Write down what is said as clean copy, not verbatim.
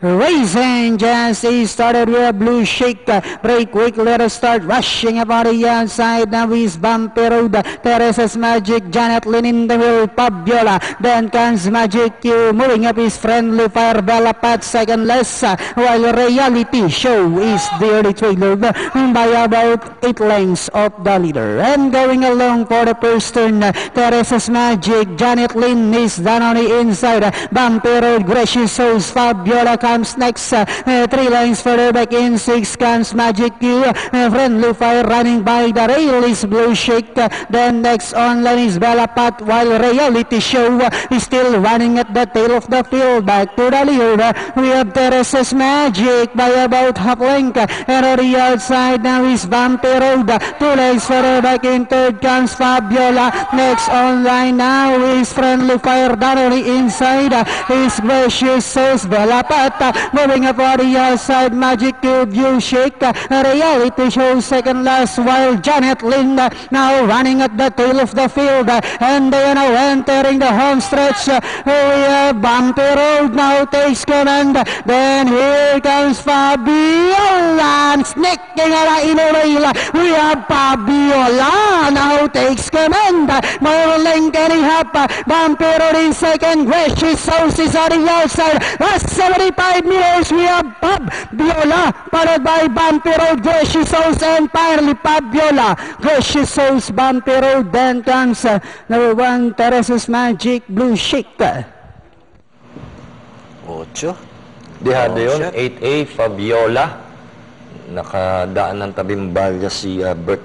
Racing just he started with a blue shake. Break quick, let us start rushing about the outside. Now is Bumpy Road. Teresa's Magic, Janet Lynn in the middle, Fabiola. Then comes Magic Q, moving up his friendly fire. Bella Pat second less. While Reality Show is dearly trailed by about 8 lengths of the leader. And going along for the first turn, Teresa's Magic, Janet Lynn is down on the inside. Bumpy Road, Gracious Souls, Fabiola comes next. 3 lines further back in 6 comes Magic Q. Friendly Fire running by the rail is Blue Shake. Then next on line is Bella Pat, while Reality Show is still running at the tail of the field. Back to the lead, we have Teresa's Magic by about half length. And on the outside now is Bumpy Road. 2 legs further back in third comes Fabiola. Next on line now is Friendly Fire. Down on the inside is Gracious Souls, Bella Pat. Moving up on the outside, Magic Cube, Blue Shake. Reality Show second last, while Janet Lynn now running at the tail of the field. And they are now entering the home stretch. We have Bumpy Road now takes command. Then here comes Fabiola, sneaking at the inner rail. We have Fabiola now takes command. More length anyhow. Bumpy Road in second. Gracious Souls is on the outside. Last 75 meters, we have Fabiola, followed by Bumpy Road, Gracious Souls, and finally Fabiola, Gracious Souls, Bumpy Road. Then comes number 1, Teresa's Magic, Blue Shake. 8. Dihado yun. 8A, Fabiola. Nakadaan ng tabing balya si Bert